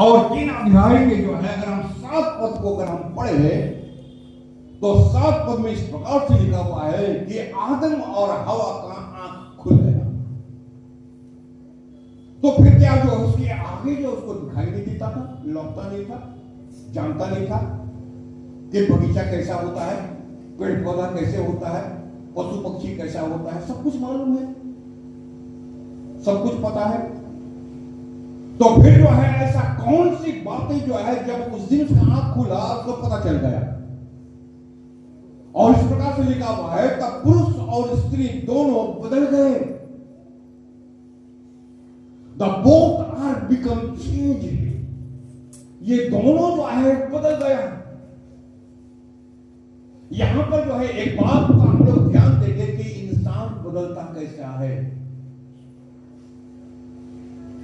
और 3 अध्याय के जो है अगर हम 7 पद को अगर हम पढ़े तो 7 पद में इस प्रकार से लिखा हुआ है कि आदम और हवा का आंख खुल गया। तो फिर क्या जो उसके आगे जो उसको दिखाई नहीं देता था, लौटता नहीं था, जानता नहीं था कि बगीचा कैसा होता है, पेड़ पौधा कैसे होता है, पशु पक्षी कैसा होता है, सब कुछ मालूम है, सब कुछ पता है। तो फिर जो है ऐसा कौन सी बातें जो है जब उस दिन उसका आंख खुला उसको पता चल गया। और इस प्रकार से लिखा हुआ है तब पुरुष और स्त्री दोनों बदल गए। The both are become changed। ये दोनों जो है बदल गया। यहां पर जो है एक बात का हम लोग ध्यान देंगे कि इंसान बदलता कैसा है।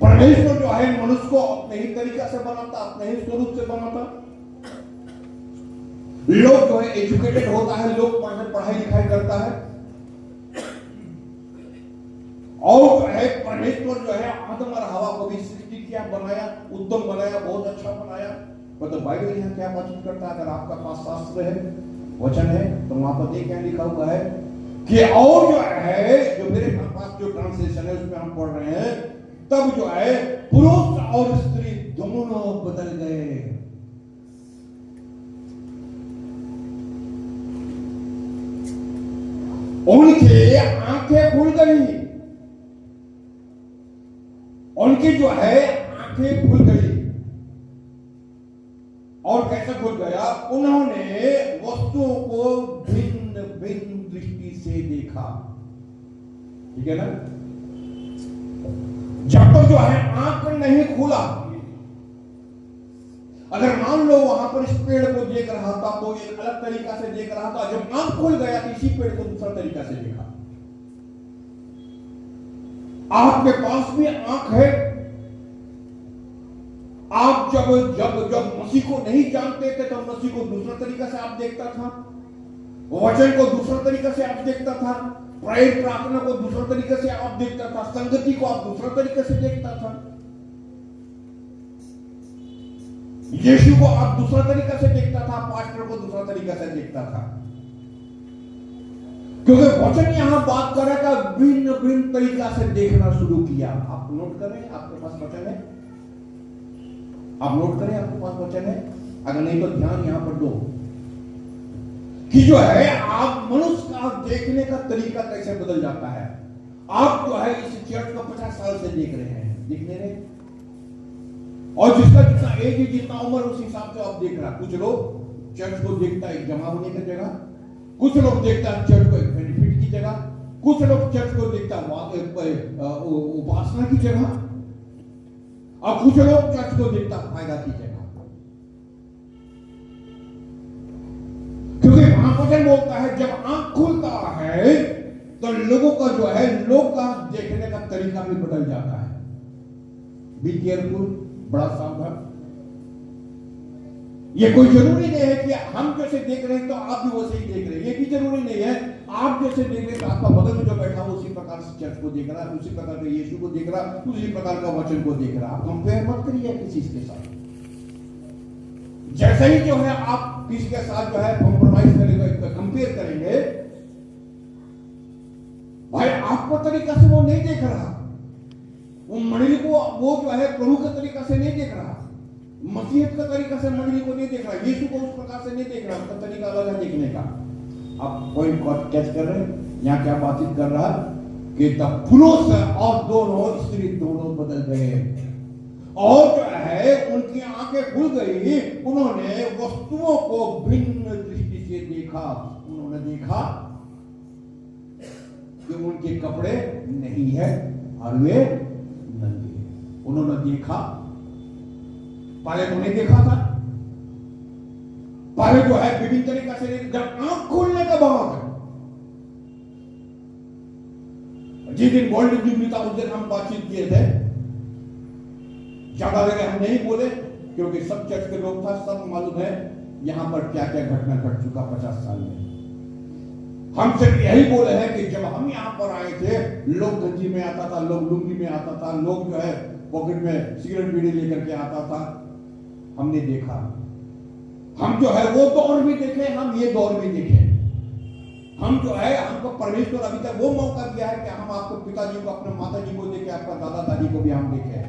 परमेश्वर जो है मनुष्य को अपने ही तरीका से बनाता, अपने ही स्वरूप से बनाता। लोग जो है एजुकेटेड होता है, लोग पढ़ाई लिखाई करता है, और जो है परमेश्वर जो है आदम और हवा को भी सृष्टि किया, बनाया, उत्तम बनाया, बहुत अच्छा बनाया। मतलब बाइबल यहाँ क्या बातचीत करता है, अगर आपका पास शास्त्र है, वचन है, तो वहां पर देख क्या लिखा हुआ है कि और जो है जो मेरे पास जो ट्रांसलेशन है उसमें हम पढ़ रहे हैं, तब जो है पुरुष और स्त्री दोनों बदल गए। उनकी आंखें खुल गई, उनकी जो है आंखें खुल गई। और कैसे खुल गया? उन्होंने वस्तुओं को भिन्न भिन्न दृष्टि से देखा। ठीक है ना? जब तक जो है आंख नहीं खुला, अगर मान लो वहां पर इस पेड़ को देख रहा था तो एक अलग तरीका से देख रहा था, जब आंख खुल गया तो इसी पेड़ को दूसरा तरीका से देखा। आपके पास भी आंख है। आप जब जब जब मसीह को नहीं जानते थे तो मसीह को दूसरा तरीका से आप देखता था, वचन को दूसरा तरीका से आप देखता था, प्रेयर प्रार्थना को दूसरा तरीके से आप देखता था, संगति को आप दूसरा तरीके से देखता था, यीशु को आप दूसरा तरीका से देखता था, पास्टर को दूसरा तरीका से देखता था। क्योंकि वचन यहां बात कर रहा था भिन्न भिन्न तरीका से देखना शुरू किया। आप नोट करें, आपके पास वचन है, आप नोट करें, आपके पास वचन है, अगर नहीं तो ध्यान यहां पर दो कि जो है आप मनुष्य का देखने का तरीका कैसे बदल जाता है। आप जो है इस चर्च को 50 साल से देख रहे हैं, दिखने रहे, और जिसका जितना एज है, जितना उम्र, उस हिसाब से आप देख रहा। कुछ लोग चर्च को देखता है एक जमा होने की जगह, कुछ लोग देखता है चर्च को एक बेनिफिट की जगह, कुछ लोग चर्च को देखता है उपासना की जगह, और कुछ लोग चर्च को देखता फायदा की जगह। क्योंकि वहां वचन बोलता है जब आंख खुलता है तो लोगों का जो है, लोग का देखने का तरीका भी बदल जाता है। बी केयरफुल, बड़ा सावधान। ये कोई जरूरी नहीं है कि हम जैसे देख रहे हैं तो आप भी वैसे ही देख रहे हैं, ये भी जरूरी नहीं है। आप जैसे देख रहे हैं तो आपका बगल में जो बैठा है उसी प्रकार से चर्च को देख रहा है, उसी प्रकार से यीशु को देख रहा है, उसी प्रकार का वचन को देख रहा है। आप कंपेयर मत करिए किसी के साथ। जैसे ही जो है आप किसी के साथ जो है कॉम्प्रोमाइज करेंगे, कंपेयर करेंगे, भाई आपको तरीका से वो नहीं देख रहा, वो मंडली को वो जो है प्रभु के तरीका से नहीं देख रहा, मसीहत का तरीका से मंडली को नहीं देख रहा, यीशु को उस प्रकार से नहीं देख रहा, उसका तरीका अलग है देखने का। आप पॉइंट को कैच कर रहे हैं? यहाँ क्या बातचीत कर रहा है कि तब पुरुष और दोनों स्त्री दोनों बदल गए, और जो है उनकी आंखें खुल गई। उन्होंने वस्तुओं को भिन्न दृष्टि से देखा। उन्होंने देखा कि उनके कपड़े नहीं है और वे नंगे। उन्होंने देखा, पहले तो नहीं देखा था, पहले जो है विभिन्न तरीका से। जब आंख खोलने के बाद, जिस दिन गोल्डन जुबली था उस दिन हम बातचीत किए थे, ज्यादा देर हम नहीं बोले क्योंकि सब चर्च के लोग था, सब मालूम है यहां पर क्या क्या घटना घट चुका 50 साल में। हम सिर्फ यही बोले हैं कि जब हम यहां पर आए थे, लोग गंजी में आता था, लोग लुंगी में आता था, लोग जो है पॉकेट में सिगरेट बीड़ी लेकर के आता था, हमने देखा। हम जो है वो दौर भी देखे, हम ये दौर भी देखे। हम जो है, हमको परमेश्वर अभी तक वो मौका दिया है कि हम आपको पिताजी को, अपने माता जी को देखे, आपका दादा दादी को भी हम देखे।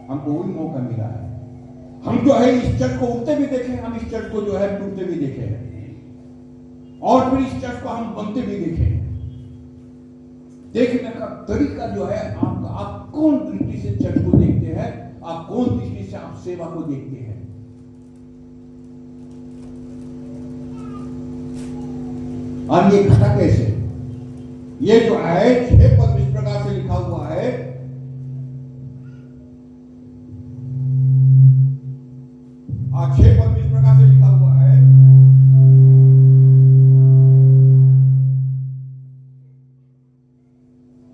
हमको वही मौका मिला है। हम जो है इस चर्च को उठते भी देखे, हम इस चर्च को जो है टूटते भी देखे हैं, और फिर इस चर्च को हम बनते भी देखे। देखने का तरीका जो है आपका, आप कौन दृष्टि से चर्च को देखते हैं, आप कौन दृष्टि से आप सेवा को देखते हैं। और ये घटा कैसे? ये जो है 6 पद इस प्रकार से लिखा हुआ है, और 6 पद इस प्रकार से लिखा हुआ है,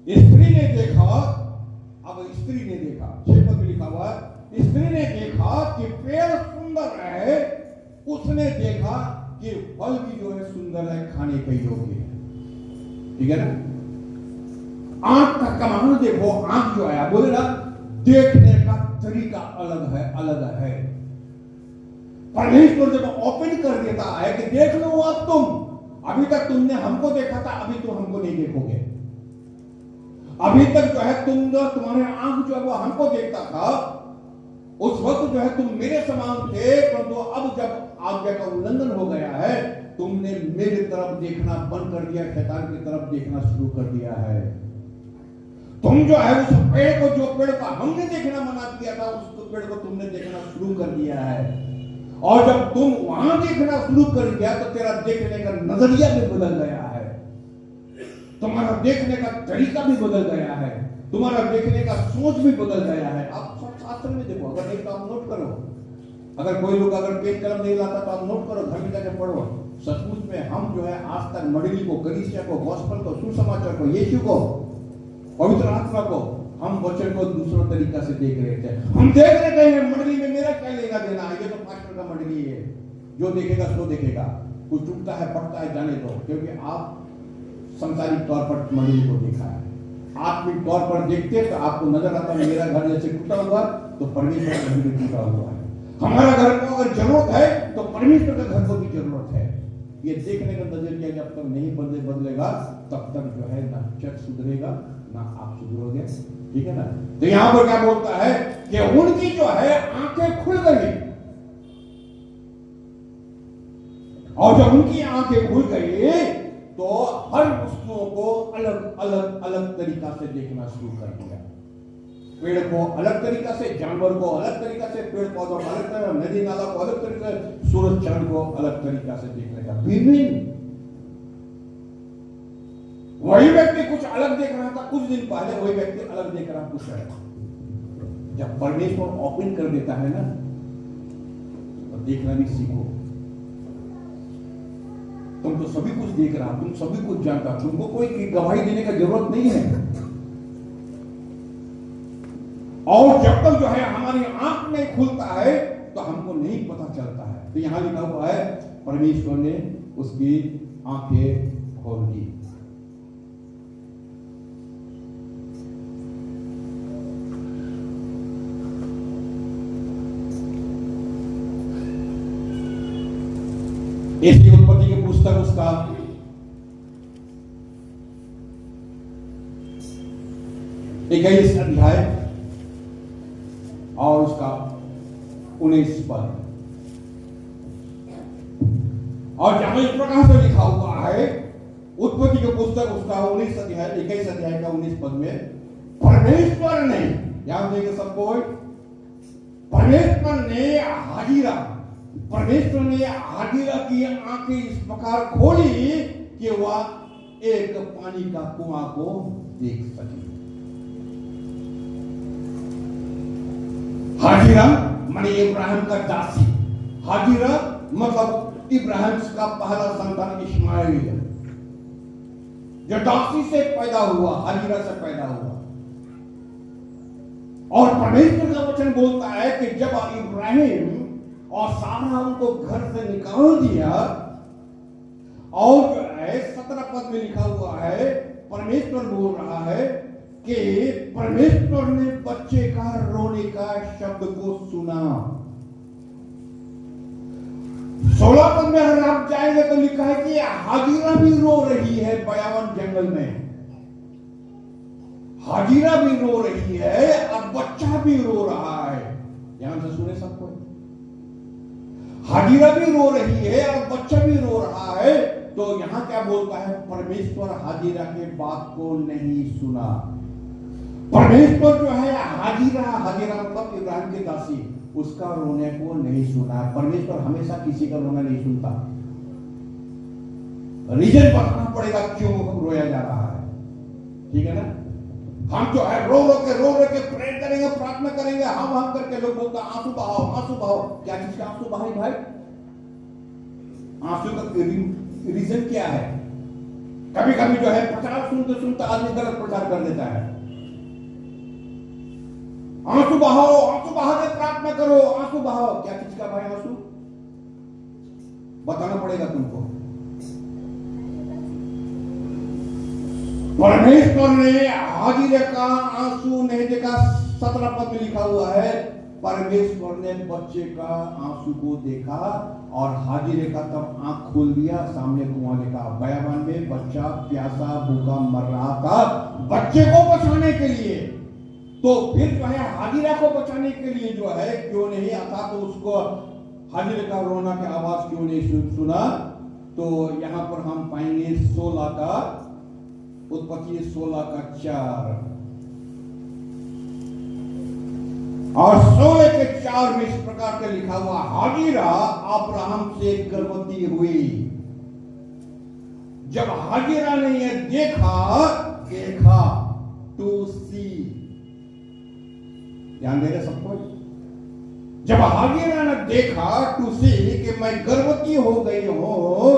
स्त्री ने देखा, अब स्त्री ने देखा, 6 पद में लिखा हुआ है, स्त्री ने देखा कि पेड़ सुंदर है, उसने देखा कि फल भी जो है सुंदर है, खाने के योग्य है। ठीक है ना? आंख का कमाल देखो, आंख जो है बोले ना, देखने का तरीका अलग है, अलग है। परमेश्वर जब ओपन कर देता है कि देख लो अब तुम, अभी तक तुमने हमको देखा था, अभी तुम हमको नहीं देखोगे। अभी तक जो है तुम्हारे आंख जो है वो हमको देखता था, उस वक्त जो है तुम मेरे समान थे, परंतु अब जब आज्ञा का उल्लंघन हो गया है, तुमने मेरी तरफ देखना बंद कर दिया, शैतान की तरफ देखना शुरू कर दिया है। तुम जो है उस पेड़ को, जो पेड़ का हमने देखना मना किया था, उस पेड़ को तुमने देखना शुरू कर दिया है। और जब तुम वहां देखना शुरू कर दिया तो तेरा देखने का नजरिया भी बदल गया है, तुम्हारा देखने का तरीका भी बदल गया है, तुम्हारा देखने का सोच भी बदल गया है। आप सब शास्त्र में देखो, अगर नहीं तो आप नोट करो, अगर कोई लोग अगर पेन कलम नहीं लाता तो आप नोट करो, घर में जाकर पढ़ो। सचमुच में हम जो है आज तक मंडली को, कलीसिया को, गॉस्पेल को, सुसमाचार को, यीशु को, पवित्र आत्मा को, हम वचन को दूसरा तरीका से देख रहे थे। हम देख रहे थे मंडली में मेरा क्या लेना देना है, ये तो पास्टर का मंडली है, जो देखेगा सो देखेगा, कुछ टूटता है पड़ता है जाने दो, क्योंकि आप संसारिक तौर पर मंडली को देखा है। आत्मिक तौर पर देखते तो आपको नजर आता है मेरा घर जैसे टूटा हुआ तो परमेश्वर का घर भी टूटा हुआ है। हमारा घर को अगर जरूरत है तो परमेश्वर के घर को भी जरूरत है। ये देखने का नजरिया जब तक नहीं बदलेगा तब तक जो है ना चर्च सुधरेगा ना आप सुधरोगे। ठीक है ना? तो यहां पर क्या बोलता है कि उनकी जो है आंखें खुल गई, और जब उनकी आंखें खुल गई तो हर वस्तुओं को अलग अलग अलग तरीका से देखना शुरू कर दिया। पेड़ को अलग तरीका से, जानवर को अलग तरीका से, पेड़ पौधों को अलग तरीका, नदी नाला को अलग तरीका से, सूरज चांद को अलग तरीका से देखने का विभिन्न। वही व्यक्ति कुछ अलग देख रहा था कुछ दिन पहले, वही व्यक्ति अलग देख रहा कुछ है। जब परमेश्वर ओपन कर देता है ना तो देखना भी सीखो। तुम तो सभी कुछ देख रहा, तुम सभी कुछ जानता, तुमको कोई गवाही देने का जरूरत नहीं है। और जब तक जो है हमारी आंख नहीं खुलता है तो हमको नहीं पता चलता है। तो यहां लिखा हुआ है परमेश्वर ने उसकी आंखें खोल दी। इसकी उत्पत्ति की पुस्तक उसका 21 अध्याय और उसका 19 पद, और जहां इस प्रकार से लिखा हुआ है उत्पत्ति की पुस्तक उसका 19 अध्याय 21 अध्याय का 19 पद में, परमेश्वर ने, याद देंगे सबको, परमेश्वर ने हाजिरा, परमेश्वर ने हाजिरा की आंखें इस प्रकार खोली कि वह एक पानी का कुआं को देख सके। हाजिरा माने इब्राहिम का दासी, हाजिरा मतलब इब्राहिम का पहला संतान इस्माइल जो दासी से पैदा हुआ, हाजिरा से पैदा हुआ। और परमेश्वर का वचन बोलता है कि जब इब्राहिम और सारा उनको घर से निकाल दिया, और जो है 17 पद में लिखा हुआ है परमेश्वर बोल रहा है, कि परमेश्वर ने बच्चे का रोने का शब्द को सुना। 16 पद में अगर आप जाएंगे तो लिखा है कि हाजिरा भी रो रही है बयावन जंगल में। हाजिरा भी रो रही है और बच्चा भी रो रहा है। यहां से सुने सबको, हाजिरा भी रो रही है और बच्चा भी रो रहा है। तो यहां क्या बोलता है, परमेश्वर हाजिरा के बात को नहीं सुना। परमेश्वर जो है हाजिरा मतलब इब्राहिम की दासी, उसका रोने को नहीं सुना। परमेश्वर हमेशा किसी का रोना नहीं सुनता। रीजन बताना पड़ेगा क्यों रोया जा रहा है, ठीक है ना। हम जो है रो रो के प्रेयर करेंगे, प्रार्थना करेंगे, हम करके लोग बोलते हैं आंसू बहाओ। क्या चीज का आंसू बहाई भाई? आंसू का रीजन क्या है? कभी कभी जो है प्रचार सुनते आदमी गलत प्रचार कर देता है। आंसू बहाओ, आंसू बहा के प्रार्थना करो, आंसू बहाओ। क्या चीज का भाई आंसू? बताना पड़ेगा तुमको। परमेश्वर ने हाजिरे का आंसू नहीं देखा। 17 पद में लिखा हुआ है, परमेश्वर ने बच्चे का आंसू को देखा और हाजिरे का तब आंख खोल दिया, सामने कुआं देखा। बयाबान में बच्चा प्यासा भूखा मर रहा था बच्चे को बचाने के लिए। तो फिर जो है हाजिरा को बचाने के लिए जो है क्यों नहीं आता, तो उसको हाजिरे का रोना की आवाज क्यों नहीं सुना। तो यहां पर हम पाएंगे 16 का उत्पत्ति 16 का 4 और 16 के 4 में इस प्रकार का लिखा हुआ, हाजिरा अब्राहम से गर्भवती हुई। जब हाजिरा ने यह देखा टू सी, ध्यान दे रहे सबको। जब हाजिरा ने देखा टू सी कि मैं गर्भवती हो गई हूं,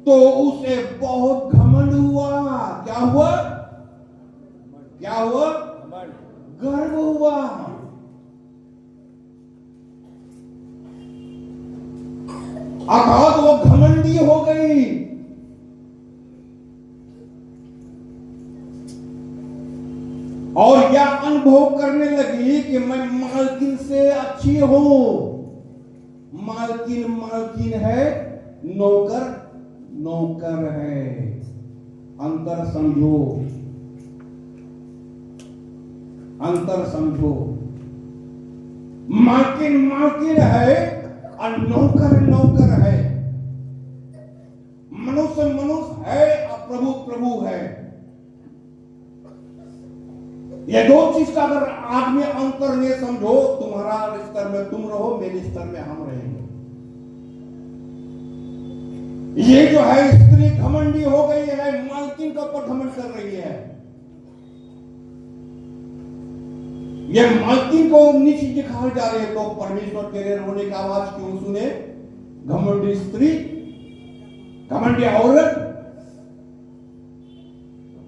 तो उसे बहुत घमंड हुआ। क्या हुआ? गर्व हुआ। अर्थात वो घमंडी हो गई। और यह अनुभव करने लगी कि मैं मालकिन से अच्छी हूं। मालकिन है, नौकर है। अंतर समझो। मालकिन है और नौकर है। मनुष्य है और प्रभु है। ये दो चीज का अगर आदमी अंतर नहीं समझो, तुम्हारा स्तर में तुम रहो, मेरे स्तर में हम रहेंगे। ये जो है स्त्री घमंडी हो गई है, मालकिन के ऊपर घमंड कर रही है। ये मालकिन को नीचे दिखाए जा रहे हैं। तो परमेश्वर तेरे रोने का आवाज क्यों सुने? घमंडी स्त्री, घमंडी औरत,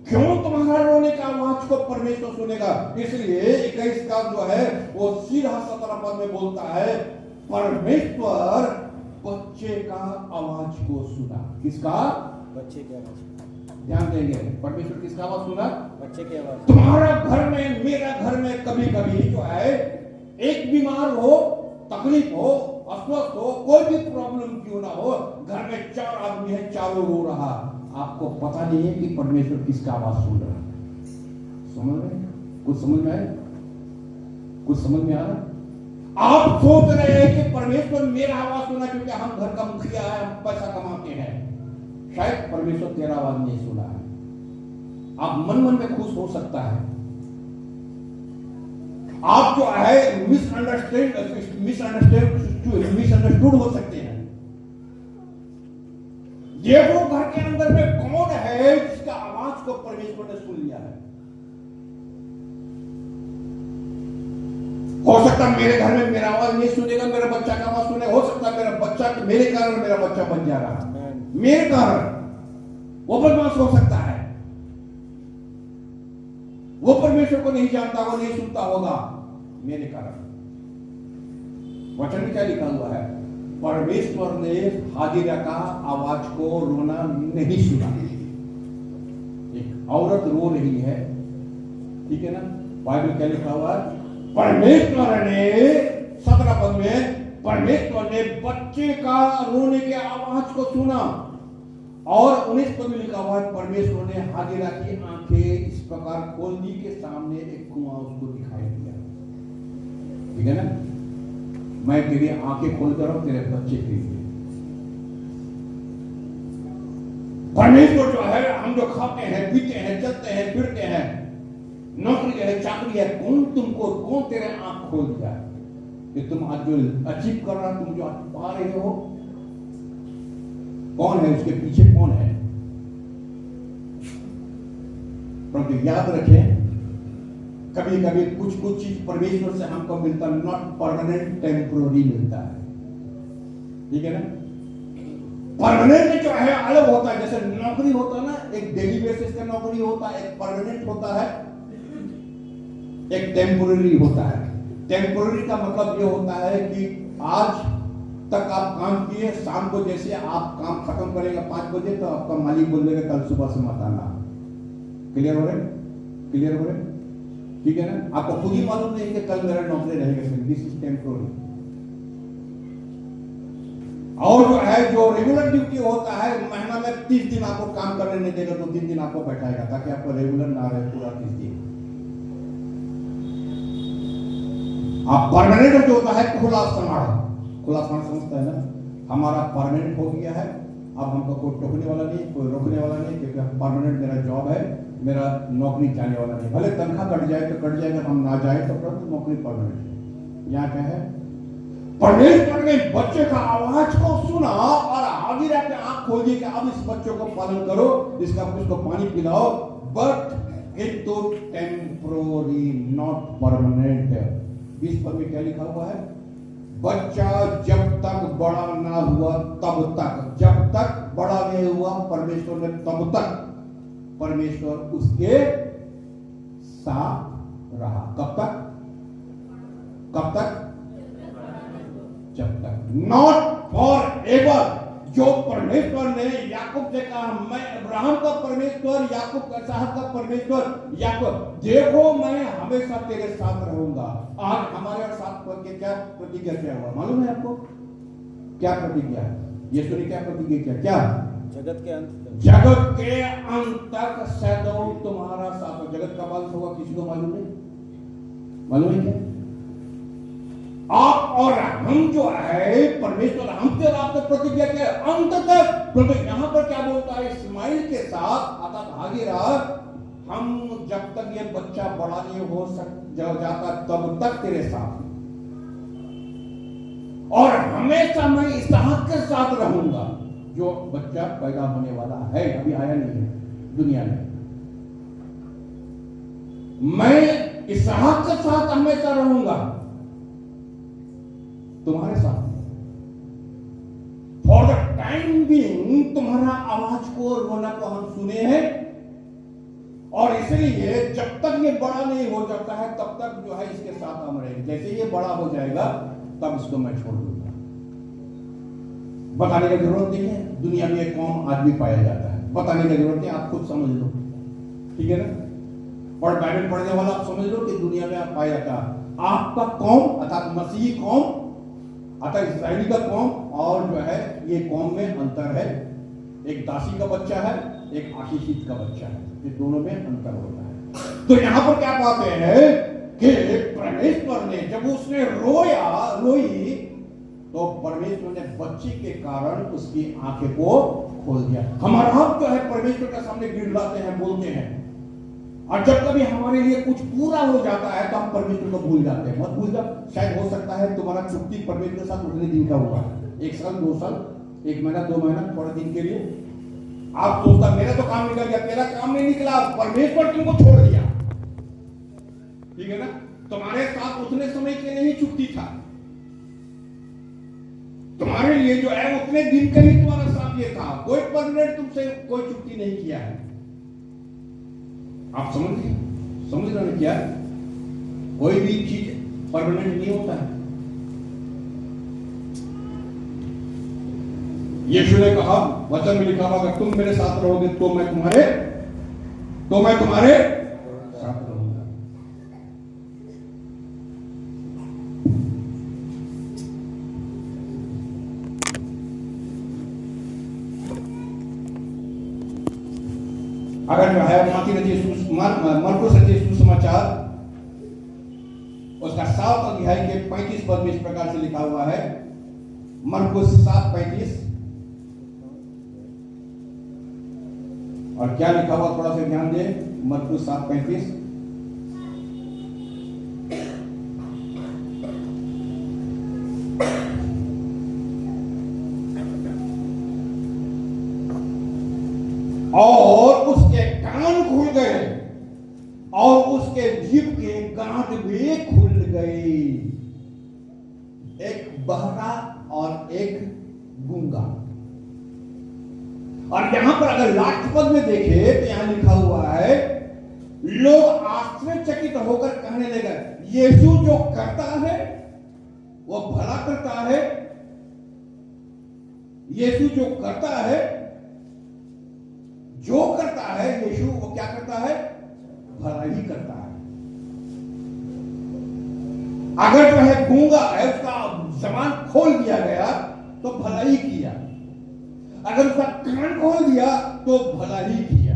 क्यों तुम्हारा रोने का आवाज को परमेश्वर सुनेगा? इसलिए 21 का जो है वो सीधा 17 पद में बोलता है, परमेश्वर बच्चे का आवाज को सुना। किसका? बच्चे की आवाज। ध्यान देंगे, परमेश्वर किसका आवाज सुना? बच्चे की आवाज। तुम्हारा घर में, मेरा घर में कभी कभी जो है एक बीमार हो, तकलीफ हो, अस्वस्थ हो, कोई भी प्रॉब्लम क्यों ना हो, घर में 4 आदमी है, चारों रो रहा, आपको पता नहीं है कि परमेश्वर किसका आवाज सुन रहा है। समझ में? कुछ समझ में आया? कुछ समझ में आ रहा? आप सोच रहे हैं कि परमेश्वर मेरा आवाज सुना क्योंकि हम घर का मुखिया है, हम पैसा कमाते हैं। शायद परमेश्वर तेरा आवाज नहीं सुना है। आप मन में खुश हो सकता है, आप जो है मिसअंडरस्टूड हो सकते हैं। ये वो घर के अंदर में कौन है जिसका आवाज को परमेश्वर ने सुन लिया है? हो सकता मेरे घर में मेरा आवाज नहीं सुनेगा, मेरा बच्चा का आवाज सुने। हो सकता मेरा बच्चा, मेरे कारण मेरा बच्चा बच जा रहा, मेरे कारण वो बदमाश हो सकता है। वो परमेश्वर को नहीं जानता, वो नहीं सुनता होगा मेरे कारण। वचन में क्या लिखा हुआ है? परमेश्वर ने हाजिरा का आवाज को रोना नहीं सुना। एक औरत रो रही है, ठीक है ना? बाइबल क्या लिखा हुआ है? परमेश्वर ने 17 पद में परमेश्वर ने बच्चे का रोने के आवाज को सुना, और 19 पद में लिखा हुआ है परमेश्वर ने हाजिरा की आंखें इस प्रकार खोल दी के सामने एक कुआं उसको दिखाई दिया। ठीक है ना? मैं तेरी आंखें खोल कर तेरे बच्चे के लिए। परमेश्वर जो है, हम जो खाते हैं, पीते हैं, चलते हैं, फिरते हैं, नौकरी है, चाकरी है, कौन तेरे आंख खोल दिया कि तुम आज जो अचीव कर रहा, तुम जो आज पा रहे हो, कौन है उसके पीछे? कौन है? परंतु याद रखें, कभी कभी कुछ चीज परमेश्वर से हमको मिलता, नॉट परमानेंट, टेम्पोररी मिलता है। ठीक है ना? परमानेंट जो है अलग होता है, जैसे नौकरी होता है ना, एक डेली बेसिस का नौकरी होता है, एक परमानेंट होता है, एक टेम्पोररी होता है। टेम्पोररी का मतलब ये होता है कि आज तक आप काम किए, शाम को जैसे आप काम खत्म करेंगे 5 बजे, तो आपका मालिक बोलेगा कल सुबह से मत आना। क्लियर हो रहे? क्लियर हो रहे? ठीक है ना? आपको खुद ही मालूम नहीं कि कल मेरा नौकरी रहेगा। This is temporary. और जो है, जो रेगुलर ड्यूटी होता है, महीना में 30 दिन आपको काम करने नहीं देगा, तो 3 दिन आपको बैठाएगा ताकि आपको रेगुलर ना रहे पूरा 30 दिन। आप परमानेंट जो होता है, खुला समाड़ समझता है ना? हमारा परमानेंट हो गया है, अब हमको कोई टोकने वाला नहीं, कोई रोकने वाला नहीं, क्योंकि परमानेंट मेरा जॉब है, मेरा नौकरी जाने वाला नहीं। भले तनख्वाह कट जाए तो कट जाएगा, हम ना जाए तो नौकरी परमानेंट है। यहाँ क्या है? परमेश्वर ने बच्चे का आवाज को सुना और हाजिरा के आंख खोल दी कि अब इस बच्चे को पालन करो, इसको पानी पिलाओ, बट इट तो टेम्पोररी, नॉट परमानेंट। 20 पद में क्या लिखा हुआ है? बच्चा जब तक बड़ा ना हुआ तब तक, जब तक बड़ा नहीं हुआ परमेश्वर ने, तब तक परमेश्वर उसके साथ रहा। कब तक? कब तक? जब तक। Not for ever. जो परमेश्वर ने याकूब से कहा, मैं अब्राहम का परमेश्वर, याकूब का साहब का परमेश्वर, याकूब देखो मैं हमेशा तेरे साथ रहूंगा। आज हमारे साथ करके क्या प्रतिज्ञा किया हुआ मालूम है आपको? क्या प्रतिज्ञा है? यीशु ने क्या प्रतिज्ञा किया? क्या? जगत के अंत तक सदैव तुम्हारा साथ। जगत का बाल होगा, किसी को मालूम नहीं? मालूम है क्या? आप और हम जो है, परमेश्वर हमसे आपने प्रतिज्ञा किया अंत तक। तो यहां पर क्या बोलता है? इस्माइल के साथ अर्थात हाजिरा, हम जब तक ये बच्चा बड़ा नहीं हो जाता तब तक तेरे साथ, और हमेशा मैं इसहाक के साथ रहूंगा। जो बच्चा पैदा होने वाला है, अभी आया नहीं है दुनिया में, मैं इसहाक के साथ हमेशा रहूंगा, तुम्हारे साथ। फॉर द टाइम बीइंग तुम्हारा आवाज को, रोना को हम सुने हैं, और इसलिए जब तक ये बड़ा नहीं हो जाता है तब तक जो है इसके साथ हम रहेंगे। जैसे ये बड़ा हो जाएगा तब इसको मैं छोड़ दूंगा। बताने की जरूरत नहीं है, दुनिया में एक कौम आज भी पाया जाता है, बताने की जरूरत नहीं, आप खुद समझ लो। ठीक है ना? और बाइबल पढ़ने वाला आप समझ लो कि दुनिया में आप पाया जाता है। आपका कौम अर्थात मसीही कौम, अर्थात इस्राएली का कौम, और जो है ये कौम में अंतर है। एक दासी का बच्चा है, एक आशीषित का बच्चा है, ये दोनों में अंतर होता है। तो यहां पर क्या पाते हैं कि परमेश्वर ने जब उसने रोई तो परमेश्वर ने बच्चे के कारण उसकी आंखें को खोल दिया। हमारा हक जो है परमेश्वर के सामने गिड़गिड़ाते हैं, बोलते हैं, और जब कभी हमारे लिए कुछ पूरा हो जाता है तो हम परमेश्वर को भूल जाते हैं। मत भूल जा। शायद हो सकता है तुम्हारा चुक्ति परमेश्वर के साथ उतने दिन का हुआ है, 1 साल 2 साल, 1 महीना 2 महीना, थोड़े दिन के लिए आप सोचता मेरा तो काम निकल गया, तेरा काम नहीं निकला, परमेश्वर तुमको छोड़ दिया। ठीक है ना? तुम्हारे साथ उतने समय के लिए ही चुक्ति था, तुम्हारे लिए जो है उतने दिन का ही तुम्हारा साथ ये था, कोई परमानेंट तुमसे कोई चुक्ति नहीं किया है। आप समझ रहे हैं क्या? कोई भी चीज परमानेंट नहीं होता है। यीशु ने कहा, वचन में लिखा हुआ, अगर तुम मेरे साथ रहोगे तो मैं तुम्हारे साथ रहूंगा। अगर जो है मरकुस रचित सुसमाचार उसका 7 अध्याय के 35 पद में इस प्रकार से लिखा हुआ है। मरकुस 7:35 और क्या लिखा हुआ थोड़ा सा ध्यान दे। मरकुस 7:35 और उसके कान खुल गए और उसके जीभ के गांठ भी खुल गए, एक बहरा और एक गूंगा। और यहां पर अगर लास्ट पद में देखे तो यहां लिखा हुआ है, लोग आश्चर्यचकित होकर कहने लगे, यीशु जो करता है वो भला करता है। यीशु जो करता है, जो करता है यीशु वो क्या करता है? भला ही करता है। अगर जो है गूंगा है उसका जबान खोल दिया गया तो भला ही किया, अगर उसका कान खोल दिया तो भला ही किया।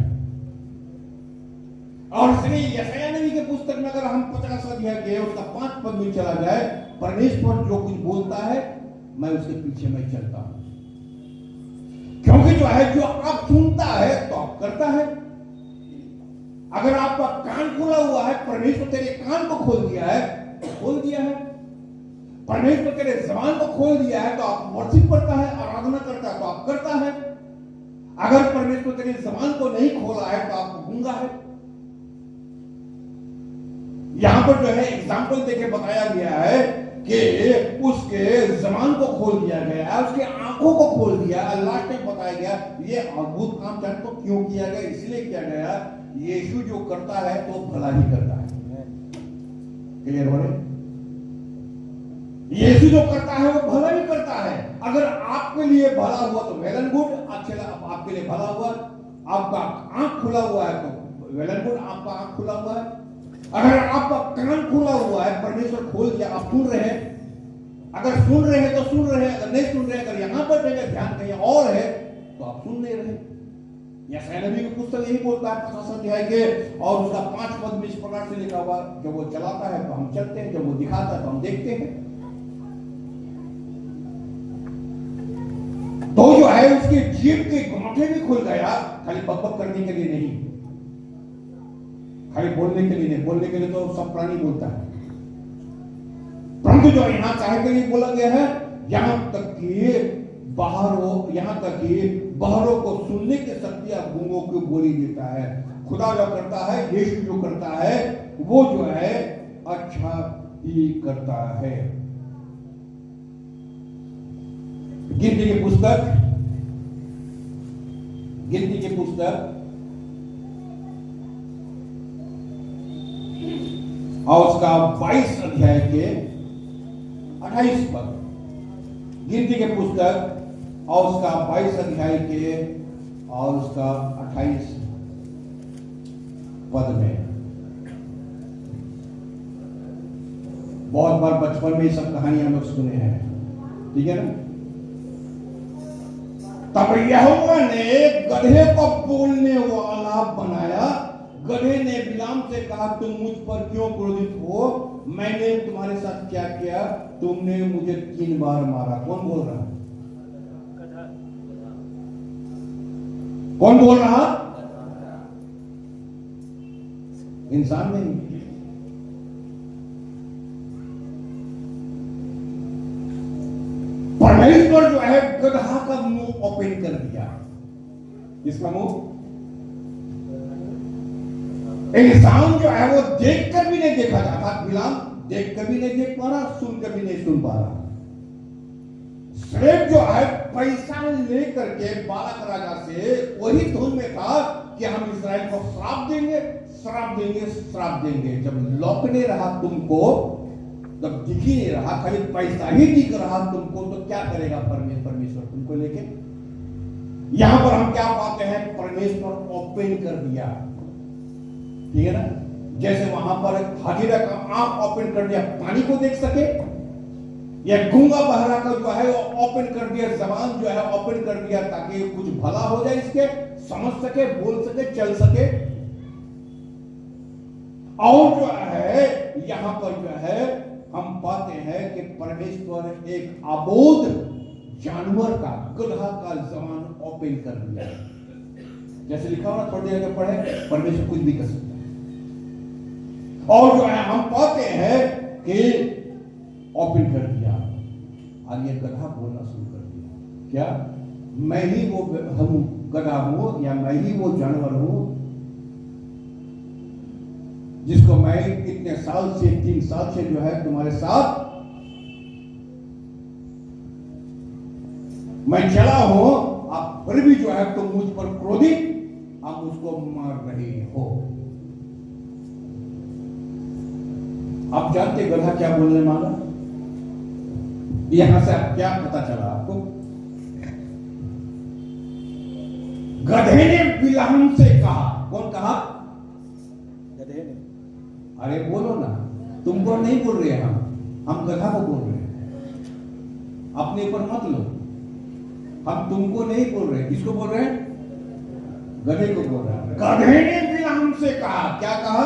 और इसलिए यशायाह नबी के पुस्तक में अगर हम 50 अध्याय के उसका 5 पद में चला जाए, परमेश्वर जो कुछ बोलता है मैं उसके पीछे में चलता हूं, क्योंकि जो है जो आप सुनता है तो आप करता है। अगर आपका कान खुला हुआ है, परमेश्वर तेरे कान को खोल दिया है तो खोल दिया है। परमेश्वर तेरे जबान को खोल दिया है तो आप वर्शिप करता है, आराधना करता है तो आप करता है। अगर परमेश्वर तेरे जबान को नहीं खोला है तो आप गूंगा है। यहां पर जो है एग्जाम्पल देके बताया गया है कि उसके जबान को खोल दिया गया है, उसके आंखों को खोल दिया। लास्ट में बताया गया ये अद्भुत काम जान तो क्यों किया गया, इसलिए किया गया यीशु जो करता है तो भला ही करता है। क्लियर हो रहे? यीशु जो करता है वो भला ही करता है। अगर आपके लिए भला हुआ तो वेल एंड गुड, आपके लिए भला हुआ। आपका आंख खुला हुआ है तो वेल एंड गुड, आपका आंख खुला हुआ है। अगर आपका कान खुला हुआ है, परमेश्वर खोल दिया, आप सुन रहे हैं। अगर सुन रहे हैं तो सुन रहे हैं, अगर नहीं सुन रहे हैं, अगर यहां पर जगह ध्यान कहीं और है तो आप सुन नहीं रहे। यशायाह नबी की पुस्तक यही बोलता है 50 अध्याय के और उसका 5 पद में इस प्रकार से लिखा हुआ, जब वो चलाता है तो हम चलते हैं, जब वो दिखाता है तो हम देखते हैं। तो जो है उसकी जीभ के गांठे भी खुल गया, खाली बकबक करने के लिए नहीं, खाली बोलने के लिए नहीं। बोलने के लिए तो सब प्राणी बोलता है, परंतु जो यहां चाहे के लिए बोला गया है, यहां तक कि बहरों को सुनने की शक्ति आप गूंगों को बोली देता है। खुदा जो करता है, यीशु जो करता है वो जो है अच्छा ही करता है। गिनती की पुस्तक और उसका 22 अध्याय के 28 पद। गिनती के पुस्तक और उसका 22 अध्याय के और उसका 28 पद में। बहुत बार बचपन में ये सब कहानियां हम लोग सुने हैं, ठीक है ना। तब यहोवा ने गधे को बोलने वाला बनाया। गधे ने बिलाम से कहा, तुम मुझ पर क्यों क्रोधित हो? मैंने तुम्हारे साथ क्या किया? तुमने मुझे 3 बार मारा। कौन बोल रहा? कौन बोल रहा? इंसान नहीं। परमेश्वर जो है गधा का मुंह ओपन कर दिया। इसका मुंह इंसान जो है वो देखकर भी नहीं देखा जाता। बिलाम देखकर भी नहीं देख पा रहा, सुनकर भी नहीं सुन पा रहा। श्रेष्ठ जो है पैसा लेकर के बालक राजा से वही धुन में था कि हम इस्राएल को श्राप देंगे, श्राप देंगे, श्राप देंगे। जब लौकने रहा तुमको, जब दिख ही नहीं रहा, खाली पैसा ही दिख रहा तुमको, तो क्या करेगा परमेश्वर तुमको लेके? यहां पर हम क्या पाते हैं? परमेश्वर ओपन कर दिया, ठीक है ना। जैसे वहां पर हाजिरा का आंख ओपन कर दिया, पानी को देख सके। यह गूंगा बहरा का जो है वो ओपन कर दिया, जबान जो है ओपन कर दिया ताकि कुछ भला हो जाए, इसके समझ सके, बोल सके, चल सके। और जो है यहां पर जो है हम पाते हैं कि परमेश्वर एक अबोध जानवर का, गधा का जबान ओपन कर दिया। जैसे लिखा हुआ थोड़ी देर पढ़े, परमेश्वर कुछ भी कर सकता है। और जो है हम पाते हैं कि ओपन कर दिया और ये गधा बोलना शुरू कर दिया। क्या मैं ही वो हम गधा हूं, या मैं ही वो जानवर हूं जिसको मैं कितने साल से, 3 साल से जो है तुम्हारे साथ मैं चला हूं, आप फिर भी जो है तुम मुझ पर क्रोधित, आप मुझको मार रहे हो। आप जानते गधा क्या बोलने मांगा? यहां से आप क्या पता चला आपको? गधे ने बिलाम से कहा। कौन कहा? गधे ने। अरे बोलो ना, तुमको नहीं बोल रहे हम गधा को बोल रहे हैं। अपने ऊपर मत लो, हम तुमको नहीं बोल रहे। किसको बोल रहे हैं? गधे को बोल रहे हैं। गधे ने बिलाम से कहा। क्या कहा?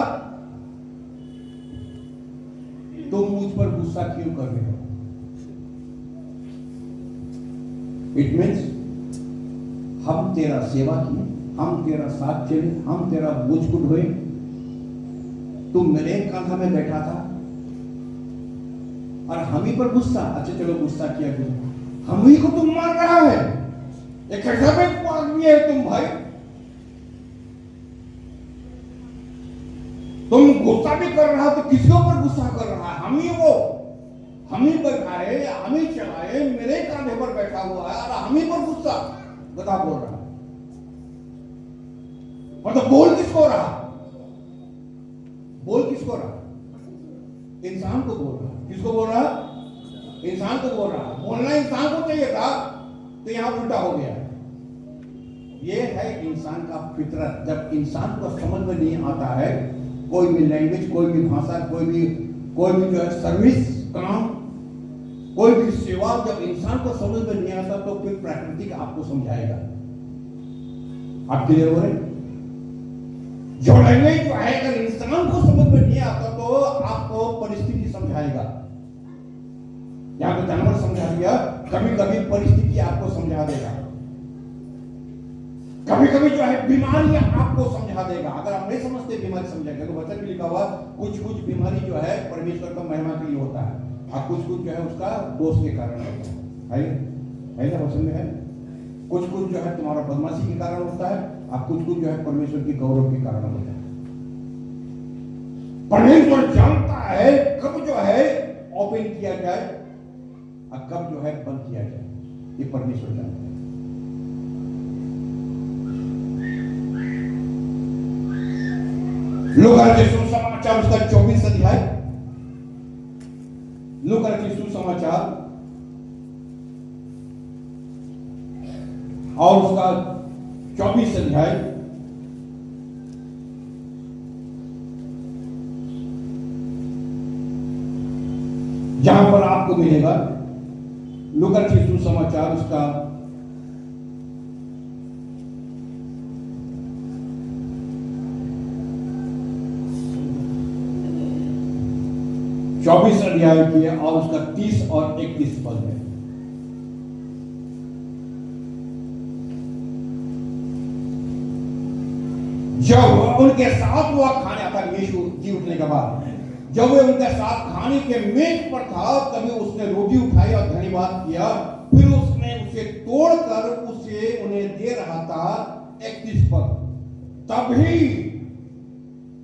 तुम मुझ पर गुस्सा क्यों कर रहे हो? इट मीन्स हम तेरा सेवा किए, हम तेरा साथ चले, हम तेरा बोझ ढोए, तुम मेरे कंधा में बैठा था और हम ही पर गुस्सा। अच्छा चलो गुस्सा किया, हम ही को तुम मार रहा है। एक कैसा आदमी है तुम भाई? तुम गुस्सा भी कर रहा हो तो किसके ऊपर गुस्सा कर रहा है? हम ही बैठाए, हम ही चलाए, मेरे कांधे पर बैठा हुआ है और हम ही पर गुस्सा। गधा बोल रहा है। मतलब बोल किसको रहा? बोल किसको रहा? इंसान को बोल रहा। किसको बोल रहा? इंसान को बोल रहा। बोलना इंसान को चाहिए था, तो यहां उल्टा हो गया। ये है इंसान का फितरत। जब इंसान को समझ में नहीं आता है कोई भी लैंग्वेज, कोई भी भाषा, कोई भी जो है सर्विस काम, कोई भी सेवा, जब इंसान को समझ में नहीं आता तो फिर प्रकृति का आपको समझाएगा। आप क्लियर हो रहे? जो लैंग्वेज जो है अगर इंसान को समझ में नहीं आता तो आपको परिस्थिति समझाएगा। यहां तो जानवर समझा दिया, कभी कभी परिस्थिति आपको समझा देगा, कभी कभी जो है बीमारी आपको समझा देगा। अगर आप नहीं समझते बीमारी समझेंगे तो वचन में लिखा हुआ कुछ बीमारी जो है परमेश्वर का महिमा के लिए होता है और कुछ जो है उसका दोष के कारण होता है ना? वचन में है कुछ जो है तुम्हारा बदमाशी के कारण होता है और कुछ जो है परमेश्वर की गौरव के कारण होता है। परमेश्वर जानता है कब जो है ओपन किया जाए और कब जो है बंद किया जाए, ये परमेश्वर जानता है। लूका के सुसमाचार उसका 24 अध्याय, लूका के सुसमाचार और उसका 24 अध्याय जहां पर आपको मिलेगा लूका के सुसमाचार उसका 24 अध्याय की और उसका 30 और 31 पद है। जब उनके साथ हुआ खाने आता, यीशु जी उठने के बाद जब वे उनके साथ खाने के मेज पर था तभी उसने रोटी उठाई और धन्यवाद किया, फिर उसने उसे तोड़कर उसे उन्हें दे रहा था। 31 पद। तभी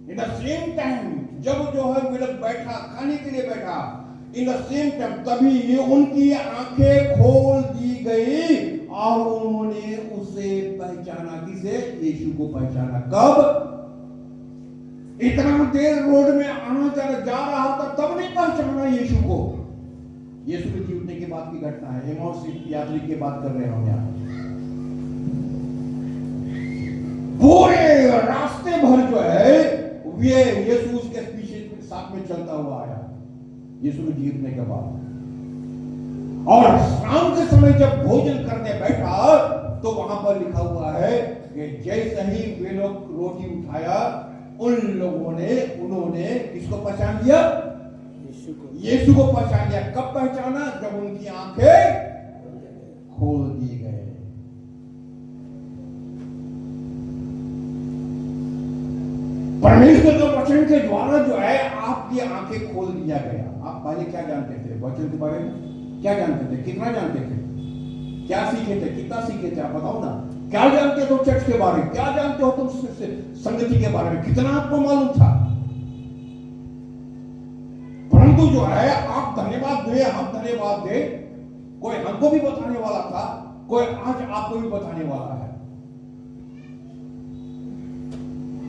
इन द सेम टाइम जब जो है वे लोग बैठा खाने के लिए बैठा, इन द सेम टाइम तभी उनकी आंखें खोल दी गई और उन्होंने उसे पहचाना। किसे? यीशु को पहचाना। कब? इतना देर रोड में आना जा रहा था तब नहीं पहचाना यीशु को। यीशु के जीवने के बाद की घटना है। एमाउस यात्री की बात कर रहे हैं यहां। पूरे रास्ते भर जो है ये यीशु उसके पीछे साथ में चलता हुआ आया यीशु के जीवने के बाद। और शाम के समय जब भोजन करने बैठा तो वहां पर लिखा हुआ है कि जैसे ही वे लोग रोटी उठाया, उन्होंने किसको पहचान लिया? यीशु को पहचान लिया। कब पहचाना? जब उनकी आंखें खोल दी गए। परमेश्वर के वचन के द्वारा जो है आपकी आंखें खोल दिया गया। आप पहले क्या जानते थे वचन के बारे में? क्या जानते थे? कितना जानते थे? क्या सीखे थे? कितना सीखे थे? आप बताओ ना। क्या जानते हो चर्च के बारे में? क्या जानते हो तुम संगति के बारे में? कितना आपको मालूम था? परंतु जो है आप धन्यवाद दे, हम धन्यवाद दे, कोई हमको भी बताने वाला था, कोई आज आपको भी बताने वाला है।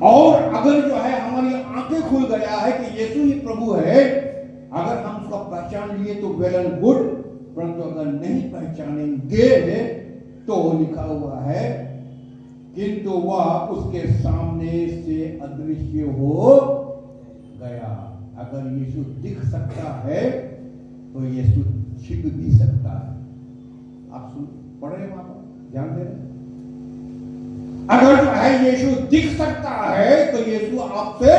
और अगर जो है हमारी आंखें खुल गया है कि यीशु ही प्रभु है, अगर हम उसका पहचान लिए तो वेल एंड गुड, परंतु अगर नहीं पहचानेंगे तो लिखा हुआ है किंतु वह उसके सामने से अदृश्य हो गया। अगर यीशु दिख सकता है तो यीशु छिप भी सकता है। आप सुन पढ़ रहे हैं वहां पर, ध्यान दे रहे हैं? अगर जो है यीशु दिख सकता है तो यीशु आपसे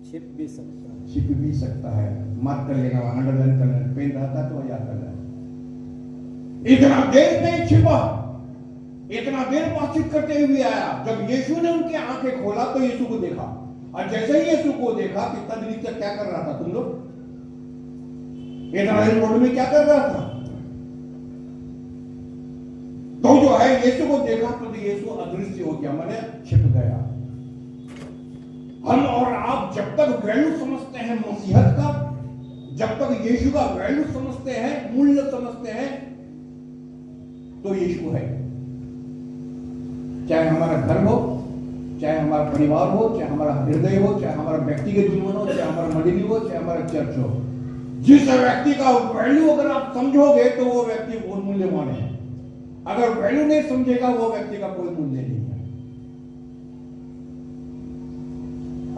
छिप भी सकता है। छिप भी सकता है। मार्क कर लेना, अंडरलाइन कर लेना, पेन रहता तो याद कर लेना। इतना देर नहीं छिपा, इतना देर बातचीत करते हुए आया। जब यीशु ने उनकी आंखें खोला तो यीशु को देखा, और जैसे ही यीशु को देखा कितना देर तक क्या कर रहा था तुम लोग? इतना रोड में क्या कर रहा था? तो जो है यीशु को देखा तो यीशु अदृश्य हो गया, माने छिप गया। हम और आप जब तक वैल्यू समझते हैं मसीहत का, जब तक यीशु का वैल्यू समझते हैं, मूल्य समझते हैं, तो यीशु है। चाहे हमारा घर हो, चाहे हमारा परिवार हो, चाहे हमारा हृदय हो, चाहे हमारा व्यक्तिगत जीवन हो, चाहे हमारा मंडली हो, चाहे हमारा चर्च हो, जिस व्यक्ति का वैल्यू अगर आप समझोगे तो वो व्यक्ति बहुत मूल्यवान है। अगर वैल्यू नहीं समझेगा वो व्यक्ति का कोई मूल्य नहीं है।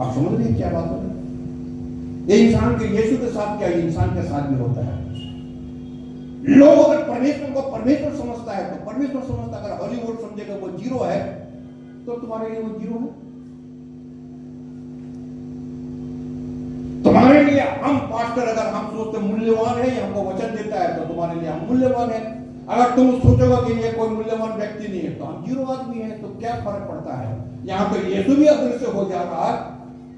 आप समझ रहे क्या बात है? ये इंसान के यीशु के साथ क्या, इंसान के साथ भी होता है। लोग अगर परमेश्वर को परमेश्वर समझता है तो परमेश्वर समझता, अगर हॉलीवुड समझेगा वो जीरो है तो तुम्हारे लिए वो जीरो है। तुम्हारे लिए हम पास्टर अगर हम सोचते मूल्यवान है, ये हमको वचन देता है तो तुम्हारे लिए हम मूल्यवान है। अगर तुम सोचोगे कि ये कोई मूल्यवान व्यक्ति नहीं है तो हम जीरो आदमी है, तो क्या फर्क पड़ता है? यहां तो यीशु भी अदृश्य हो जा रहा है।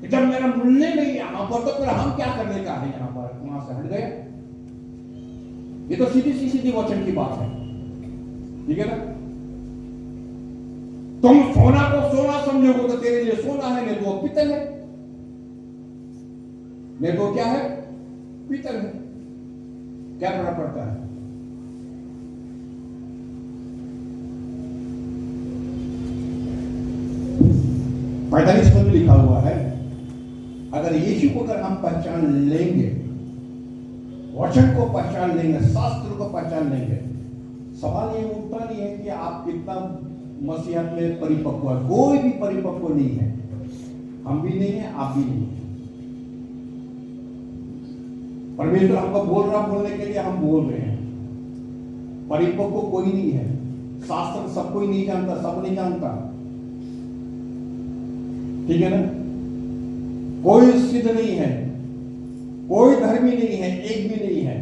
जब मेरा मूल्य नहीं यहां पर तो फिर हम क्या करने का है? यहां पर वहां से हट गए। ये तो सीधी वचन की बात है, ठीक है ना? तुम सोना को सोना समझोगे तो तेरे लिए सोना है, नहीं तो वो पीतल है, नहीं तो क्या है? पीतल है। क्या फर्क पड़ता है? पैंतालीस में लिखा हुआ है अगर यीशु को अगर हम पहचान लेंगे, वचन को पहचान लेंगे, शास्त्र को पहचान लेंगे, सवाल ये उठता नहीं है कि आप कितना मसीहत में परिपक्व है। कोई भी परिपक्व नहीं है, हम भी नहीं है, आप भी नहीं है। परमेश्वर हमको बोल रहा, बोलने के लिए हम बोल रहे हैं। परिपक्व कोई नहीं है। शास्त्र सब कोई नहीं जानता, सब नहीं जानता, ठीक है ना? कोई सिद्ध नहीं है, कोई धर्मी नहीं है, एक भी नहीं है।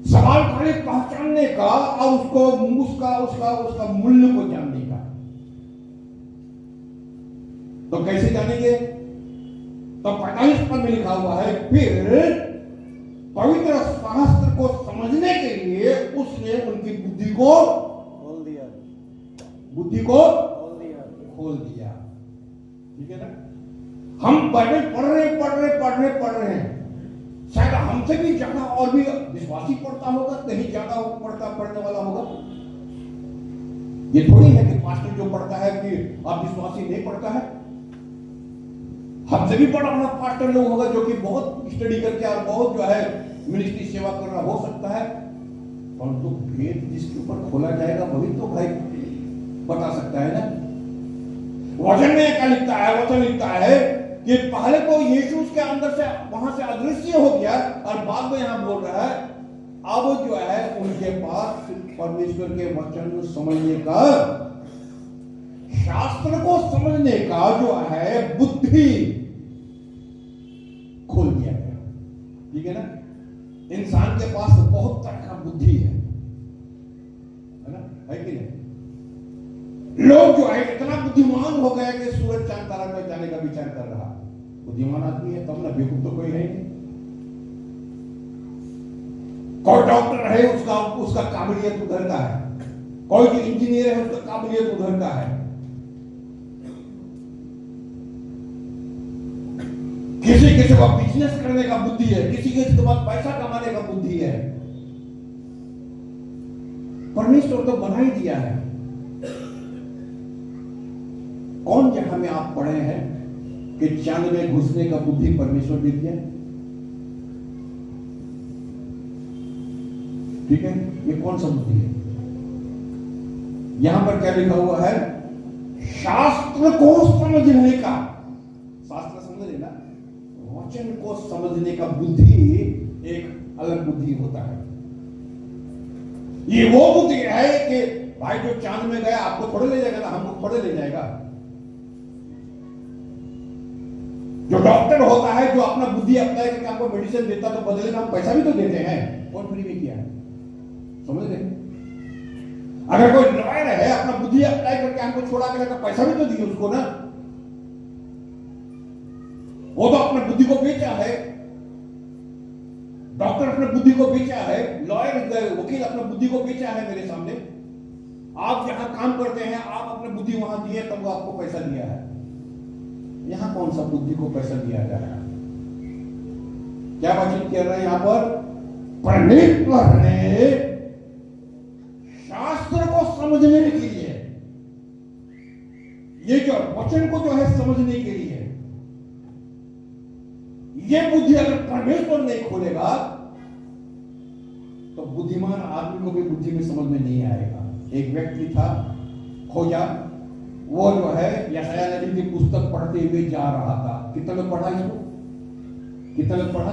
सवाल खाली पहचानने का और उसको उसका मूल्य को जानने का। तो कैसे जानेंगे? तो 45 पद में लिखा हुआ है फिर पवित्र शास्त्र को समझने के लिए उसने उनकी बुद्धि को खोल दिया, ठीक है ना? हम बाइबल पढ़ रहे हैं, शायद हमसे भी ज्यादा और भी विश्वासी पढ़ता होगा, कहीं ज्यादा पढ़ने वाला होगा। ये थोड़ी है कि पास्टर जो पढ़ता है कि आप विश्वासी नहीं पढ़ता है। हमसे भी बड़ा बड़ा पास्टर लोग होगा जो कि बहुत स्टडी करके और बहुत जो है मिनिस्ट्री सेवा कर रहा हो सकता है, परंतु भेद जिसके ऊपर खोला जाएगा वही तो भाई बता सकता है ना। वचन में क्या लिखता है? वचन लिखता है कि पहले तो यीशु के अंदर से वहां से अदृश्य हो गया और बाद में यहां बोल रहा है अब जो है उनके पास परमेश्वर के वचन समझने का, शास्त्र को समझने का जो है बुद्धि खोल दिया गया। ठीक है ना? इंसान के पास बहुत तरह का बुद्धि है ना? है कि नहीं? लोग जो है इतना बुद्धिमान हो गए कि सूरज चांद तारा में जाने का विचार कर रहा। बुद्धिमान आदमी है तब ना, बेवकूफ तो कोई है नहीं। कोई डॉक्टर है उसका काबिलियत उधर का है, कोई जो इंजीनियर है उसका काबिलियत उधर का है, किसी को बिजनेस करने का बुद्धि है, किसी के पास पैसा कमाने का बुद्धि है। परमेश्वर तो बना ही दिया है। कौन जहां में आप पढ़े हैं कि चांद में घुसने का बुद्धि परमेश्वर दे दिया? ठीक है, ये कौन सा बुद्धि है? यहां पर क्या लिखा हुआ है? शास्त्र को समझने का, शास्त्र समझ लेना, वचन को समझने का बुद्धि एक अलग बुद्धि होता है। ये वो बुद्धि है कि भाई जो चांद में गया आपको थोड़े ले जाएगा ना, हमको थोड़े ले जाएगा। जो डॉक्टर होता है जो अपना बुद्धि अप्लाई करके आपको मेडिसिन देता तो बदले में हम पैसा भी तो देते हैं, और फ्री में किया है, समझ रहे? अगर कोई लॉयर है अपना बुद्धि अप्लाई करके हमको छोड़ा के तो पैसा भी तो दिए उसको ना, वो तो अपने बुद्धि को बेचा है। डॉक्टर अपने बुद्धि को बेचा है, लॉयर वकील अपने बुद्धि को बेचा है मेरे सामने। आप जहां काम करते हैं आप अपने बुद्धि वहां दिए तब वो आपको पैसा दिया है। यहां कौन सा बुद्धि को पैसा दिया जा रहा है? क्या बातचीत कर रहे हैं यहां पर? परमेश्वर ने शास्त्र को समझने के लिए, ये जो वचन को जो है समझने के लिए, ये बुद्धि अगर परमेश्वर नहीं खोलेगा तो बुद्धिमान आदमी को भी बुद्धि में समझ में नहीं आएगा। एक व्यक्ति था खोजा, वो जो है यशायाह नबी की पुस्तक पढ़ते हुए जा रहा था। कितना लोग पढ़ा इसको? कितना लोग पढ़ा?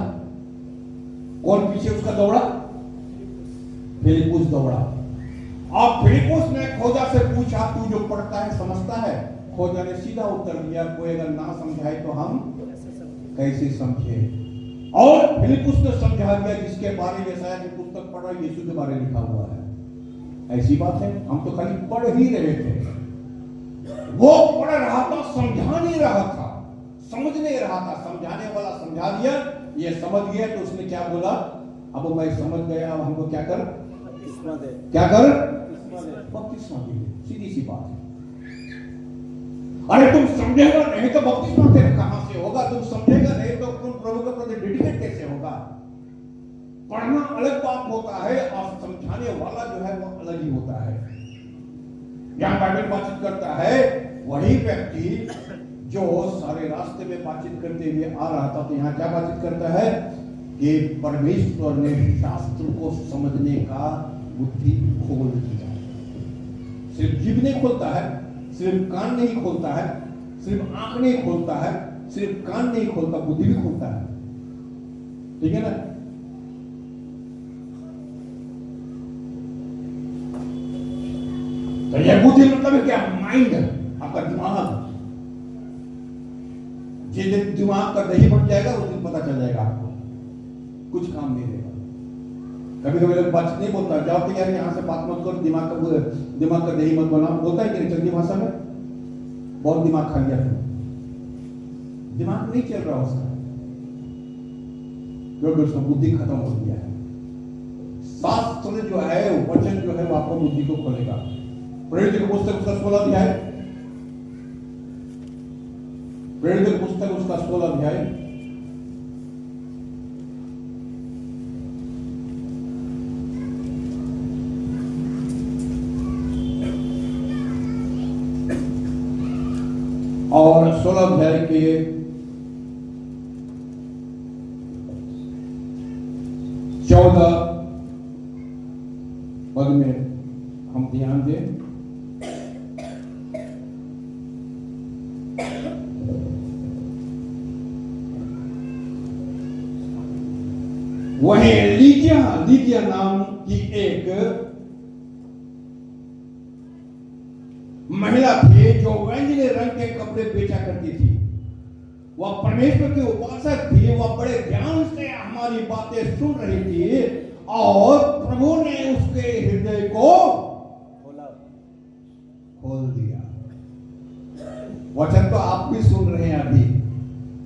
कौन पीछे उसका दौड़ा? फिलिपुस दौड़ा। अब फिलिपुस ने खोजा से पूछा, तू जो पढ़ता है समझता है? खोजा ने सीधा उत्तर दिया, कोई अगर ना समझाए तो हम कैसे समझे? और फिलिपुस ने समझा दिया जिसके बारे में यशायाह की पुस्तक पढ़ा, यीशु के बारे में लिखा हुआ है। ऐसी बात है, हम तो खाली पढ़ ही रहे थे। वो पढ़ रहा था, समझा नहीं रहा था, समझ नहीं रहा था। समझाने वाला समझा दिया, ये समझ गया तो उसने क्या बोला? अब मैं समझ गया, अब हमको क्या कर? क्या कर? बपतिस्मा दे। सीधी सी बात है। अरे तुम समझेगा नहीं तो बपतिस्मा तेरे कहां से होगा? तुम समझेगा नहीं तो तुम प्रभु के प्रति डेडिकेट कैसे होगा? पढ़ना अलग बात होता है और समझाने वाला जो है वो अलग ही होता है। यहां बाइबल बातचीत करता है वही व्यक्ति जो सारे रास्ते में बातचीत करते हुए आ रहा था, तो यहां क्या बातचीत करता है कि परमेश्वर ने शास्त्र को समझने का बुद्धि खोल दिया। सिर्फ जीभ नहीं खोलता है, सिर्फ कान नहीं खोलता है, सिर्फ आंख नहीं खोलता है, सिर्फ कान नहीं खोलता, बुद्धि भी खोलता है। ठीक है ना? तो यह बुद्धि मतलब क्या? माइंड, आपका दिमाग। जिस दिन दिमाग का दही बन जाएगा उस दिन पता चल जाएगा आपको, कुछ काम नहीं देगा। कभी कभी लोग बात नहीं बोलता, जाओ तो यार यहां से बात मत करो, दिमाग का दही मत बनाओ, बोलता है कि नहीं चलती भाषा में? बहुत दिमाग खा लिया तुम, दिमाग नहीं चल रहा उसका, क्योंकि उसका बुद्धि खत्म हो गया है। शास्त्र जो है, वचन जो है वो आपको बुद्धि को खोलेगा। प्रेरित की पुस्तक उसका 16 अध्याय, प्रेरित की पुस्तक उसका 16 अध्याय, और 16 अध्याय के 14 पद में हम ध्यान दें। वहीं लीजिया नाम की एक महिला थी जो बैंगनी रंग के कपड़े बेचा करती थी। वह परमेश्वर की उपासक थी। वह बड़े ध्यान से हमारी बातें सुन रही थी और प्रभु ने उसके हृदय को खोल दिया। वचन तो आप भी सुन रहे हैं। अभी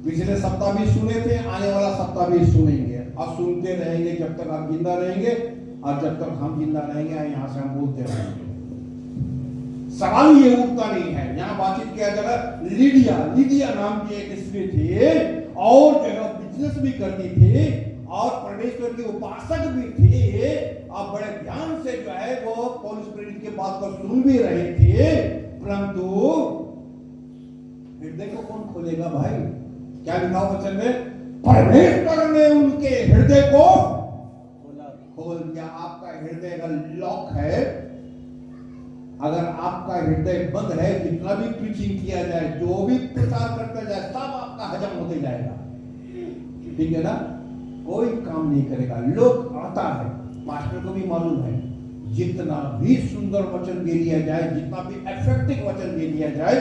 पिछले सप्ताह भी सुने थे, आने वाला सप्ताह भी सुनेंगे और सुनते रहेंगे जब तक आप जिंदा रहेंगे और जब तक हम जिंदा रहेंगे यहां से हम बोलते रहेंगे। सवाल ये उठता नहीं है। यहां बातचीत किया जा रहा लीडिया नाम की एक स्त्री थी और जो है बिजनेस भी करती थी और परमेश्वर की उपासक भी थी और बड़े ध्यान से जो है वो पौलुस प्रेरित के बात को सुन भी रहे थे, परंतु हृदय को कौन खोलेगा भाई? क्या लिखा वचन में? परमेश्वर ने उनके हृदय को खोल दिया। आपका हृदय का लॉक है। अगर आपका हृदय बंद है, जितना भी प्रीचिंग किया जाए, जो भी प्रचार करता जाए, सब आपका हजम होते जाएगा। ठीक है ना? कोई काम नहीं करेगा। लोग आता है, मास्टर को भी मालूम है, जितना भी सुंदर वचन दे दिया जाए, जितना भी इफेक्टिव वचन दे दिया जाए,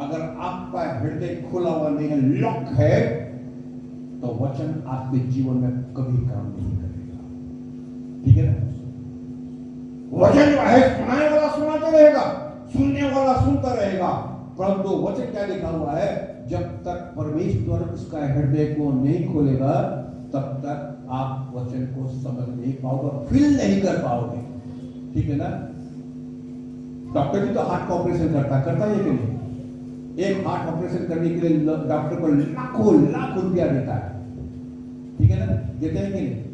अगर आपका हृदय खुला हुआ नहीं है, लॉक है, तो वचन आपके जीवन में कभी काम नहीं करेगा। ठीक है ना? वचन जो है सुनाने वाला सुनाता रहेगा, सुनने वाला सुनता रहेगा, परंतु वचन क्या लिखा हुआ है? जब तक परमेश्वर उसका हृदय को नहीं खोलेगा तब तक आप वचन को समझ नहीं पाओगे, फील नहीं कर पाओगे। ठीक है ना? डॉक्टर भी तो हार्ट का ऑपरेशन करता है कि नहीं? एक हार्ट ऑपरेशन करने के लिए डॉक्टर को लाख रुपया देता है। ठीक है ना? देते हैं कि नहीं?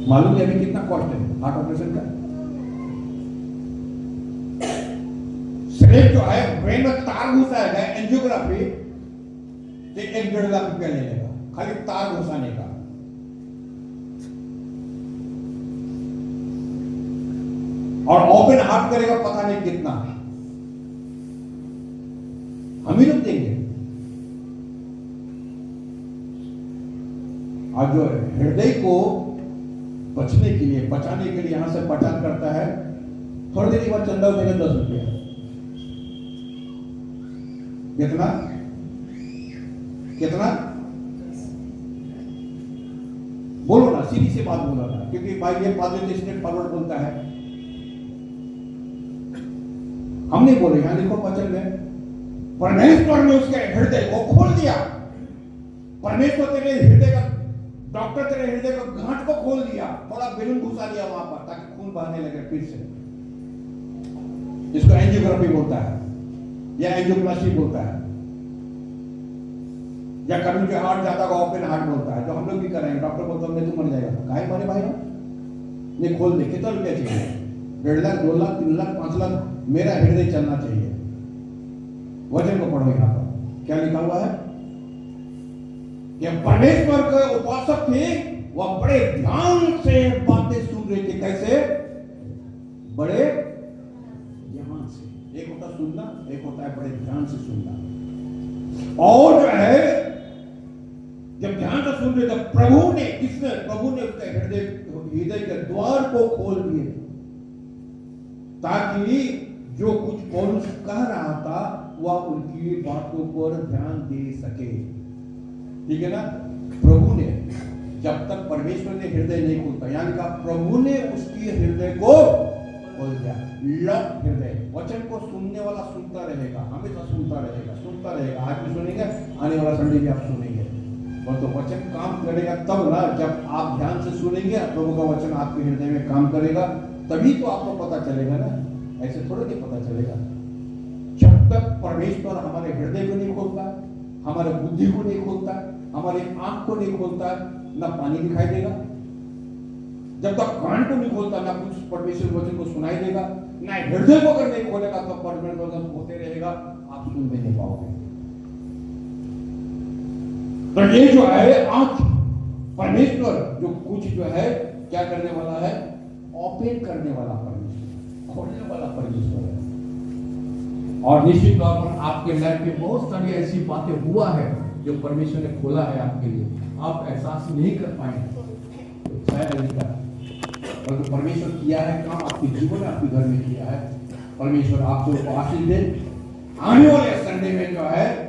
मालूम है अभी कितना कॉस्ट है हार्ट ऑपरेशन का? सिर्फ जो है ब्रेन में तार घुसाएगा, एंजियोग्राफी, तो 1-1.5 लाख रुपया ले लेगा खाली तार घुसाने का। और ओपन हार्ट करेगा पता नहीं कितना, हम ही लोग देंगे। और जो हृदय को बचाने के लिए यहां से प्रचार करता है, थोड़ी देर के बाद चंदा उठेगा 10 रुपया। कितना बोलो ना, सीधी सी बात बोलो ना, क्योंकि भाई ये पादरी स्टेट फॉरवर्ड बोलता है, हम नहीं बोले। यहां लिखो वचन में, परमेश्वर ने उसके हृदय को खोल दिया। परमेश्वर तेरे हृदय का, डॉक्टर तेरे हृदय का गांठ को खोल दिया, थोड़ा बेलून घुसा दिया वहां पर ताकि खून बहने लगे फिर से। इसको एंजियोग्राफी बोलता है या एंजियोप्लास्टी बोलता है, या कभी जो हार्ट ज्यादा का ओपन हार्ट बोलता है, जो हम लोग भी करेंगे। डॉक्टर बोलता है तू मर जाएगा, काहे मरे भाई? नहीं खोल दे। कितना रुपया चाहिए? 1.5 लाख, 2 लाख, 3 लाख, 5 लाख? मेरा हृदय चलना चाहिए। वचन को पढ़ो, यहां पर क्या लिखा हुआ है? ये परमेश्वर के उपासक थे, वह बड़े ध्यान से बातें सुन रहे थे। कैसे? बड़े ध्यान से। एक होता सुनना, एक होता है बड़े ध्यान से सुनना। और जो है जब ध्यान से सुन रहे थे, प्रभु ने उसके हृदय के द्वार को खोल दिए ताकि जो कुछ पौलुस कह रहा था वह उनकी बातों पर ध्यान दे सके। ठीक है ना? प्रभु ने, जब तक परमेश्वर ने हृदय नहीं खोलता, यानी कि प्रभु ने उसकी हृदय को खोल दिया। लॉक हृदय। वचन को सुनने वाला सुनता रहेगा, हमेशा सुनता रहेगा। आज भी सुनेंगे, आने वाला संडे भी आप सुनेंगे। और तो वचन काम करेगा तब ना, जब आप ध्यान से सुनेंगे, प्रभु का वचन आपके हृदय में काम करेगा, तभी तो आपको पता चलेगा ना। ऐसे थोड़ा नहीं पता चलेगा। जब तक परमेश्वर हमारे हृदय को नहीं खोलता, हमारे बुद्धि को नहीं खोलता, हमारी आंख को नहीं खोलता, ना पानी दिखाई देगा। जब तक कान को नहीं खोलता, ना कुछ परमेश्वर वचन को सुनाई देगा, ना हृदय को अगर नहीं खोलेगा तो परमेश्वर वचन होते रहेगा, आप सुन भी नहीं पाओगे। तो ये जो है आंख, परमेश्वर जो कुछ जो है क्या करने वाला है? ओपन करने वाला परमेश्वर, खोलने वाला परमेश्वर है। और निश्चित तौर पर आपके लाइफ में बहुत सारी ऐसी बातें हुआ है जो परमेश्वर ने खोला है आपके लिए, आप एहसास नहीं कर पाए तो शायद नहीं करा, परंतु परमेश्वर किया है काम आपके जीवन में, आपके घर में किया है। परमेश्वर आपको आशीष दे। आने वाले संडे में जो है